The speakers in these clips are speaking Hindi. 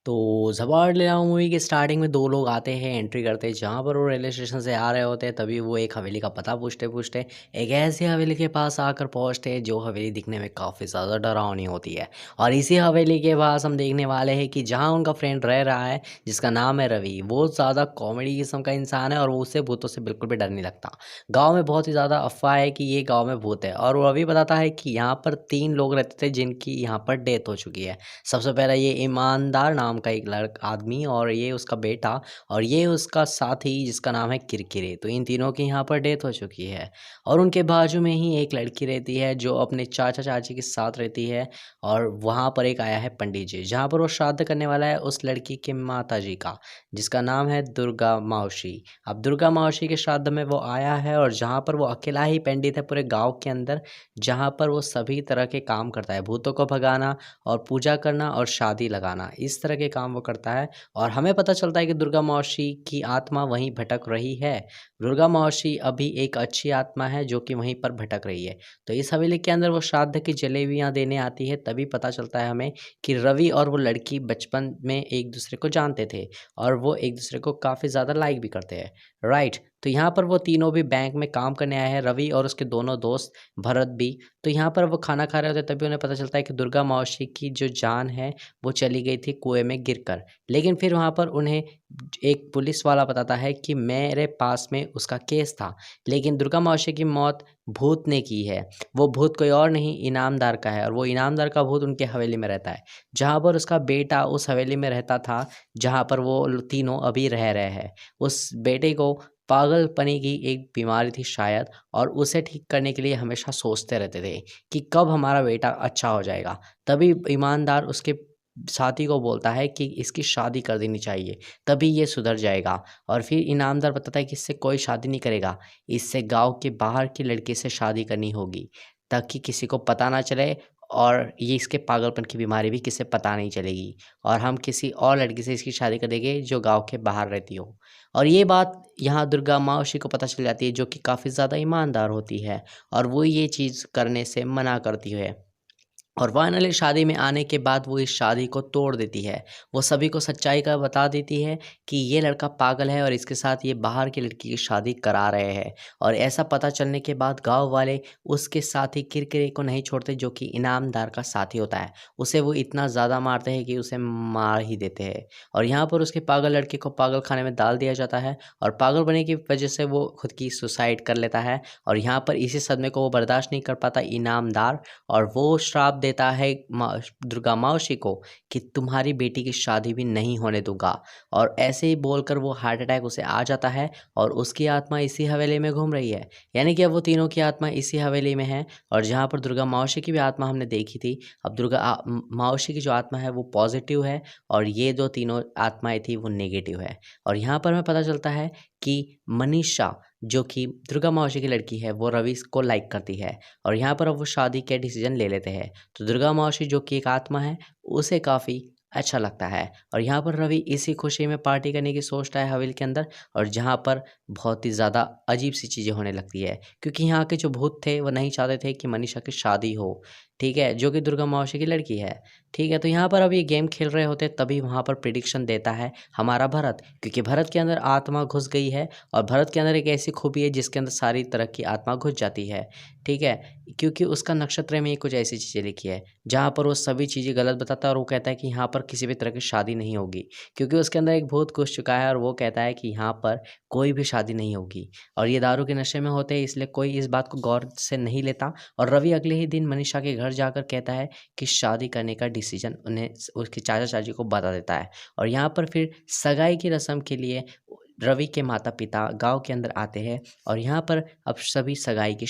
तो ज़बार ले मूवी की स्टार्टिंग में 2 लोग आते हैं, एंट्री करते हैं जहाँ पर वो रेलवे स्टेशन से आ रहे होते हैं, तभी वो एक हवेली का पता पूछते-पूछते एक ऐसी हवेली के पास आकर पहुँचते हैं, जो हवेली दिखने में काफ़ी ज़्यादा डरावनी होती है। और इसी हवेली के पास हम देखने वाले हैं कि जहाँ उनका फ्रेंड रह रहा है, जिसका नाम है रवि, वो ज़्यादा कॉमेडी किस्म का इंसान है और वो उससे भूतों से बिल्कुल भी डर नहीं लगता। गाँव में बहुत ही ज़्यादा अफ़वाह है कि ये गाँव में भूत है और वो रवि बताता है कि यहाँ पर 3 लोग रहते थे, जिनकी यहाँ पर डेथ हो चुकी है। सबसे पहला ये ईमानदार नाम का एक आदमी और ये उसका बेटा और ये उसका साथी जिसका नाम है किरकिरे। तो इन तीनों की यहाँ पर डेथ हो चुकी है और उनके बाजू में ही एक लड़की रहती है जो अपने चाचा चाची के साथ रहती है और वहाँ पर एक आया है पंडित जी, जहाँ पर वो श्राद्ध करने वाला है उस लड़की के माता जी का, जिसका नाम है दुर्गा मौसी। अब दुर्गा मौसी के श्राद्ध में वो आया है और जहाँ पर वो अकेला ही पंडित है पूरे गाँव के अंदर, जहाँ पर वो सभी तरह के काम करता है, भूतों को भगाना और पूजा करना और शादी लगाना, इस तरह के काम वो करता है। और हमें पता चलता है कि दुर्गा मौसी की आत्मा वहीं भटक रही है। दुर्गा मौसी अभी एक अच्छी आत्मा है जो कि वहीं पर भटक रही है। तो इस हवेली के अंदर वो श्राद्ध की जलेबियाँ देने आती है, तभी पता चलता है हमें कि रवि और वो लड़की बचपन में एक दूसरे को जानते थे और वो एक दूसरे को काफ़ी ज़्यादा लाइक भी करते हैं, राइट। तो यहाँ पर वो तीनों भी बैंक में काम करने आए हैं, रवि और उसके दोनों दोस्त भरत भी। तो यहाँ पर वो खाना खा रहे होते तभी उन्हें पता चलता है कि दुर्गा मौसी की जो जान है वो चली गई थी कुएं में गिरकर। लेकिन फिर वहाँ पर उन्हें एक पुलिस वाला बताता है कि मेरे पास में उसका केस था, लेकिन दुर्गा मौसी की मौत भूत ने की है। वो भूत कोई और नहीं इनामदार का है और वो इनामदार का भूत उनके हवेली में रहता है, जहाँ पर उसका बेटा उस हवेली में रहता था, जहाँ पर वो तीनों अभी रह रहे हैं। उस बेटे को पागलपने की एक बीमारी थी शायद, और उसे ठीक करने के लिए हमेशा सोचते रहते थे कि कब हमारा बेटा अच्छा हो जाएगा। तभी ईमानदार उसके साथी को बोलता है कि इसकी शादी कर देनी चाहिए, तभी ये सुधर जाएगा। और फिर इनामदार बताता है कि इससे कोई शादी नहीं करेगा, इससे गाँव के बाहर की लड़की से शादी करनी होगी, ताकि किसी को पता ना चले और ये इसके पागलपन की बीमारी भी किसी से पता नहीं चलेगी, और हम किसी और लड़की से इसकी शादी कर देंगे जो गाँव के बाहर रहती हो। और ये बात यहाँ दुर्गा मौसी को पता चल जाती है, जो कि काफ़ी ज़्यादा ईमानदार होती है और वो ये चीज़ करने से मना करती है। और फाइनली शादी में आने के बाद वो इस शादी को तोड़ देती है। वो सभी को सच्चाई का बता देती है कि ये लड़का पागल है और इसके साथ ये बाहर की लड़की की शादी करा रहे हैं। और ऐसा पता चलने के बाद गाँव वाले उसके साथी किरकिरे को नहीं छोड़ते, जो कि इनामदार का साथी होता है। उसे वो इतना ज़्यादा मारते हैं कि उसे मार ही देते हैं। और यहाँ पर उसके पागल लड़के को पागल खाने में डाल दिया जाता है और पागल बनने की वजह से वो खुद की सुसाइड कर लेता है। और यहाँ पर इसी सदमे को वो बर्दाश्त नहीं कर पाता इनामदार, और वो श्राप देता है दुर्गा मौसी को कि तुम्हारी बेटी की शादी भी नहीं होने दूंगा। और ऐसे ही बोलकर वो हार्ट अटैक उसे आ जाता है और उसकी आत्मा इसी हवेली में घूम रही है। यानी कि अब वो तीनों की आत्मा इसी हवेली में है। और जहाँ पर दुर्गा मौसी की भी आत्मा हमने देखी थी, अब मौसी की जो आत्मा है वो पॉजिटिव है और ये जो तीनों आत्माएं थी वो नेगेटिव है। और यहाँ पर हमें पता चलता है कि मनीषा, जो कि दुर्गा मौसी की लड़की है, वो रवि को लाइक करती है और यहाँ पर अब वो शादी के डिसीजन ले लेते हैं। तो दुर्गा मौसी, जो कि एक आत्मा है, उसे काफ़ी अच्छा लगता है और यहाँ पर रवि इसी खुशी में पार्टी करने की सोचता है हवेली के अंदर। और जहाँ पर बहुत ही ज़्यादा अजीब सी चीज़ें होने लगती है, क्योंकि यहाँ के जो भूत थे वो नहीं चाहते थे कि मनीषा की शादी हो, ठीक है, जो कि दुर्गा मौसी की लड़की है, ठीक है। तो यहाँ पर अब ये गेम खेल रहे होते तभी वहाँ पर प्रिडिक्शन देता है हमारा भरत, क्योंकि भरत के अंदर आत्मा घुस गई है और भरत के अंदर एक ऐसी खूबी है जिसके अंदर सारी तरह की आत्मा घुस जाती है, ठीक है। क्योंकि उसका नक्षत्र में कुछ ऐसी चीज़ें लिखी है जहाँ पर वो सभी चीज़ें गलत बताता है और वो कहता है कि यहाँ पर किसी भी तरह की शादी नहीं होगी, क्योंकि उसके अंदर एक भूत घुस चुका है और वो कहता है कि यहाँ पर कोई भी शादी नहीं होगी। और ये दारू के नशे में होते हैं, इसलिए कोई इस बात को गौर से नहीं लेता। और रवि अगले ही दिन मनीषा के घर जाकर कहता है कि शादी करने का डिसीजन उन्हें उसके चाचा चाची को बता देता है। और यहाँ पर फिर सगाई की रस्म के लिए रवि के माता पिता गांव के अंदर आते हैं और यहाँ पर अब सभी सगाई की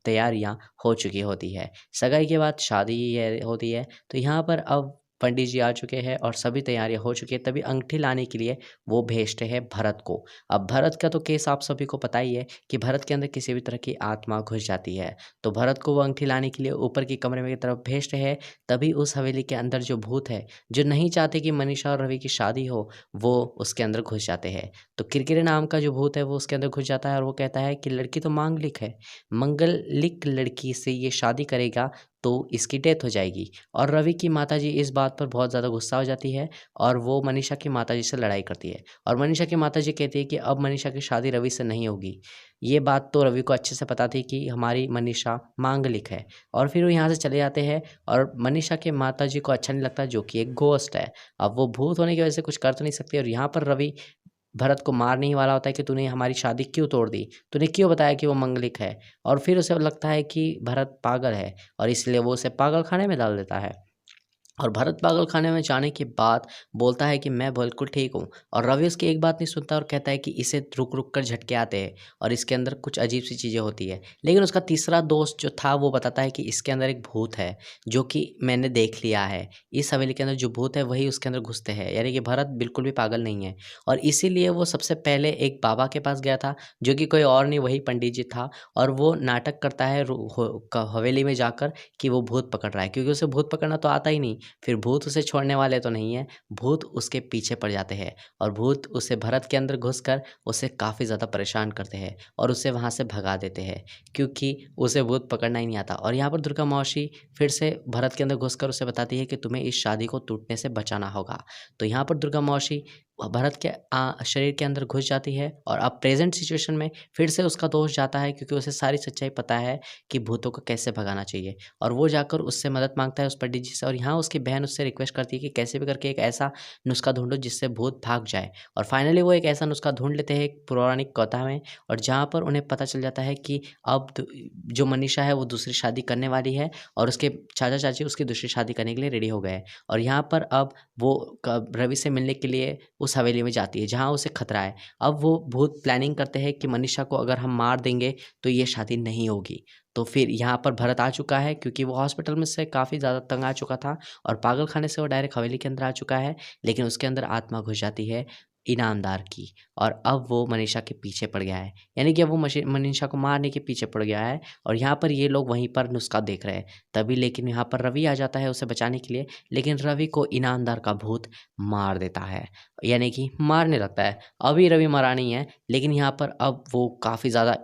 तैयारियां हो चुकी होती है। सगाई के बाद शादी होती है। तो यहाँ पर अब पंडित जी आ चुके हैं और सभी तैयारियां हो चुकी है, तभी अंगूठी लाने के लिए वो भेजते हैं भरत को। अब भरत का तो केस आप सभी को पता ही है कि भरत के अंदर किसी भी तरह की आत्मा घुस जाती है। तो भरत को वो अंगूठी लाने के लिए ऊपर के कमरे में की तरफ भेजते हैं। तभी उस हवेली के अंदर जो भूत है, जो नहीं चाहते कि मनीषा और रवि की शादी हो, वो उसके अंदर घुस जाते हैं। तो किरकिरे नाम का जो भूत है वो उसके अंदर घुस जाता है और वो कहता है कि लड़की तो मांगलिक है, मंगलिक लड़की से ये शादी करेगा तो इसकी डेथ हो जाएगी। और रवि की माताजी इस बात पर बहुत ज़्यादा गुस्सा हो जाती है और वो मनीषा की माताजी से लड़ाई करती है और मनीषा की माताजी कहती है कि अब मनीषा की शादी रवि से नहीं होगी। ये बात तो रवि को अच्छे से पता थी कि हमारी मनीषा मांगलिक है और फिर वो यहाँ से चले जाते हैं और मनीषा के माताजी को अच्छा नहीं लगता, जो कि एक घोस्ट है। अब वो भूत होने की वजह से कुछ कर तो नहीं सकती और यहाँ पर रवि भरत को मारने ही वाला होता है कि तूने हमारी शादी क्यों तोड़ दी? तूने क्यों बताया कि वो मंगलिक है? और फिर उसे लगता है कि भरत पागल है और इसलिए वो उसे पागलखाने में डाल देता है। और भरत पागलखाने में जाने के बाद बोलता है कि मैं बिल्कुल ठीक हूँ और रवि उसकी एक बात नहीं सुनता और कहता है कि इसे रुक-रुक कर झटके आते हैं और इसके अंदर कुछ अजीब-सी चीज़ें होती है। लेकिन उसका तीसरा दोस्त जो था वो बताता है कि इसके अंदर एक भूत है, जो कि मैंने देख लिया है। इस हवेली के अंदर जो भूत है वही उसके अंदर घुसते हैं, यानी कि भरत बिल्कुल भी पागल नहीं है। और इसीलिए वो सबसे पहले एक बाबा के पास गया था, जो कि कोई और नहीं वही पंडित जी था और वो नाटक करता है हवेली में जाकर कि वो भूत पकड़ रहा है, क्योंकि उसे भूत पकड़ना तो आता ही नहीं। फिर भूत उसे छोड़ने वाले तो नहीं हैं, भूत उसके पीछे पड़ जाते हैं और भूत उसे भरत के अंदर घुसकर उसे काफ़ी ज़्यादा परेशान करते हैं और उसे वहाँ से भगा देते हैं, क्योंकि उसे भूत पकड़ना ही नहीं आता। और यहाँ पर दुर्गा मौसी फिर से भरत के अंदर घुसकर उसे बताती है कि तुम्हें इस शादी को टूटने से बचाना होगा। तो यहाँ पर दुर्गा मौसी भरत के शरीर के अंदर घुस जाती है और अब प्रेज़ेंट सिचुएशन में फिर से उसका दोस्त जाता है, क्योंकि उसे सारी सच्चाई पता है कि भूतों को कैसे भगाना चाहिए। और वो जाकर उससे मदद माँगता है उस पंडित जी से और यहाँ उसकी बहन उससे रिक्वेस्ट करती है कि कैसे भी करके एक ऐसा नुस्खा ढूँढो जिससे भूत भाग जाए। और फाइनली वो एक ऐसा नुस्खा ढूँढ लेते हैं एक पौराणिक कथा में, और जहाँ पर उन्हें पता चल जाता है कि अब जो मनीषा है वो दूसरी शादी करने वाली है और उसके चाचा-चाची उसकी दूसरी शादी करने के लिए रेडी हो गए हैं। और यहाँ पर अब वो रवि से मिलने के लिए उस हवेली में जाती है जहाँ उसे खतरा है। अब वो भूत प्लानिंग करते हैं कि मनीषा को अगर हम मार देंगे तो ये शादी नहीं होगी। तो फिर यहाँ पर भरत आ चुका है, क्योंकि वो हॉस्पिटल में से काफ़ी ज़्यादा तंग आ चुका था और पागलखाने से वो डायरेक्ट हवेली के अंदर आ चुका है। लेकिन उसके अंदर आत्मा घुस जाती है इनामदार की और अब वो मनीषा के पीछे पड़ गया है। यानी कि अब वो मनीषा को मारने के पीछे पड़ गया है और यहाँ पर ये लोग वहीं पर नुस्खा देख रहे हैं। तभी लेकिन यहाँ पर रवि आ जाता है उसे बचाने के लिए, लेकिन रवि को इनामदार का भूत मार देता है, यानी कि मारने लगता है। अभी रवि मरा नहीं है, लेकिन यहाँ पर अब वो काफ़ी ज़्यादा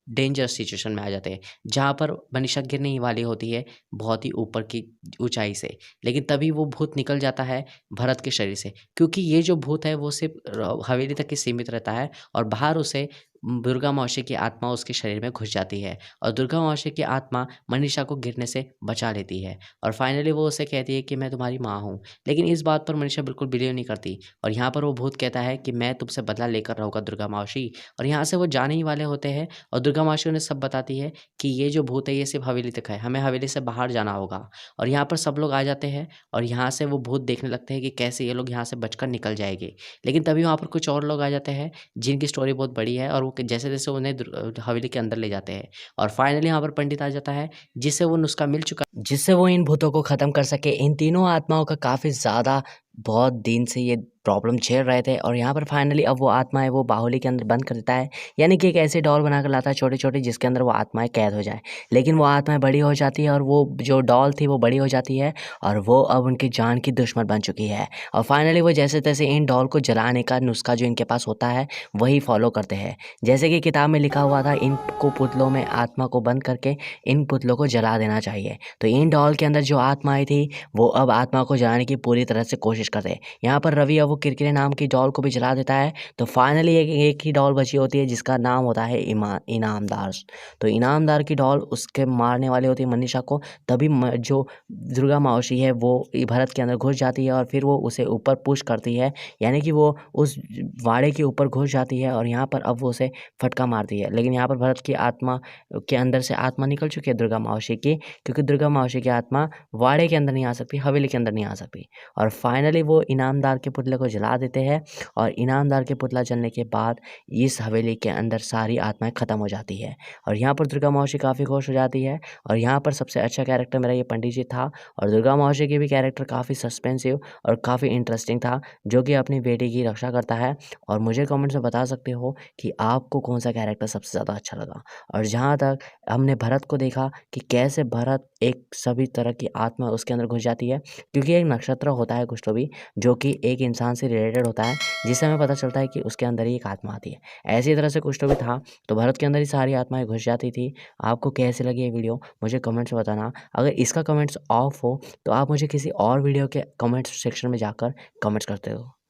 डेंजरस सिचुएशन में आ जाते हैं, जहाँ पर मनीषा गिरने ही वाली होती है बहुत ही ऊपर की ऊँचाई से। लेकिन तभी वो भूत निकल जाता है भरत के शरीर से, क्योंकि ये जो भूत है वो सिर्फ़ हवेली तक ही सीमित रहता है और बाहर उसे दुर्गा मौसी की आत्मा उसके शरीर में घुस जाती है और दुर्गा मौसी की आत्मा मनीषा को गिरने से बचा लेती है और फाइनली वो उसे कहती है कि मैं तुम्हारी माँ हूँ। लेकिन इस बात पर मनीषा बिल्कुल बिलीव नहीं करती और यहाँ पर वो भूत कहता है कि मैं तुमसे बदला लेकर रहूँगा दुर्गा मौसी। और यहाँ से वो जाने ही वाले होते हैं और दुर्गा मौसी उन्हें सब बताती है कि ये जो भूत है ये सिर्फ़ हवेली तक है, हमें हवेली से बाहर जाना होगा। और यहाँ पर सब लोग आ जाते हैं और यहाँ से वो भूत देखने लगते हैं कि कैसे ये लोग यहाँ से बचकर निकल जाएँगे। लेकिन तभी वहाँ पर कुछ और लोग आ जाते हैं जिनकी स्टोरी बहुत बड़ी है और वो जैसे-जैसे उन्हें हवेली के अंदर ले जाते हैं और फाइनली यहाँ पर पंडित आ जाता है, जिससे वो नुस्खा मिल चुका, जिससे वो इन भूतों को ख़त्म कर सके। इन तीनों आत्माओं का काफ़ी ज़्यादा बहुत दिन से ये प्रॉब्लम झेल रहे थे और यहाँ पर फाइनली अब वो आत्मा है वो बाहुली के अंदर बंद कर देता है, यानी कि एक ऐसी डॉल बनाकर लाता है छोटी-छोटी जिसके अंदर वो आत्माएँ कैद हो जाएँ। लेकिन वो आत्माएँ बड़ी हो जाती है और वो जो डॉल थी वो बड़ी हो जाती है और वो अब उनकी जान की दुश्मन बन चुकी है और फाइनली वो जैसे-तैसे इन डॉल को जलाने का नुस्खा जो इनके पास होता है वही फ़ॉलो करते हैं। जैसे कि किताब में लिखा हुआ था, इनको पुतलों में आत्मा को बंद करके इन पुतलों को जला देना चाहिए। तो इन डॉल के अंदर जो आत्माएँ थी वो अब आत्मा को जलाने की पूरी तरह से कोशिश करते हैं। यहाँ पर रवि अब वो किरकिरे नाम की डॉल को भी जला देता है, तो फाइनली एक ही डॉल बची होती है जिसका नाम होता है इनामदार। तो इनामदार की डॉल उसके मारने वाली होती है मनीषा को, तभी जो दुर्गा मौसी है वो भरत के अंदर घुस जाती है और फिर वो उसे ऊपर पुश करती है, यानी कि वो उस वाड़े के ऊपर घुस जाती है और यहाँ पर अब वो उसे फटका मारती है। लेकिन यहाँ पर भरत की आत्मा के अंदर से आत्मा निकल चुकी है दुर्गा मौसी की, क्योंकि दुर्गा मौसी की आत्मा वाड़े के अंदर नहीं आ सकती, हवेली के अंदर नहीं आ सकती। और फाइनली वो इनामदार के पुतले को जला देते हैं और इनामदार के पुतला जलने के बाद इस हवेली के अंदर सारी आत्माएँ ख़त्म हो जाती है और यहाँ पर दुर्गा मौसी काफ़ी खुश हो जाती है। और यहाँ पर सबसे अच्छा कैरेक्टर मेरा ये पंडित जी था और दुर्गा मौसी की भी कैरेक्टर काफ़ी सस्पेंसिव और काफ़ी इंटरेस्टिंग था, जो कि अपनी बेटी की रक्षा करता है। और मुझे कमेंट्स में बता सकते हो कि आपको कौन-सा कैरेक्टर सबसे ज़्यादा अच्छा लगा। और जहाँ तक हमने भरत को देखा कि कैसे भरत एक सभी तरह की आत्मा उसके अंदर घुस जाती है, क्योंकि एक नक्षत्र होता है कुछ तो भी भी, जो कि एक इंसान से रिलेटेड होता है, जिससे हमें पता चलता है कि उसके अंदर ही एक आत्मा आती है। ऐसी तरह से कुछ तो भी था, तो भरत के अंदर ही सारी आत्माएँ घुस जाती थी। आपको कैसी लगी ये वीडियो मुझे कमेंट्स में बताना। अगर इसका कमेंट्स ऑफ हो तो आप मुझे किसी और वीडियो के कमेंट्स सेक्शन में जाकर कमेंट्स करते हो।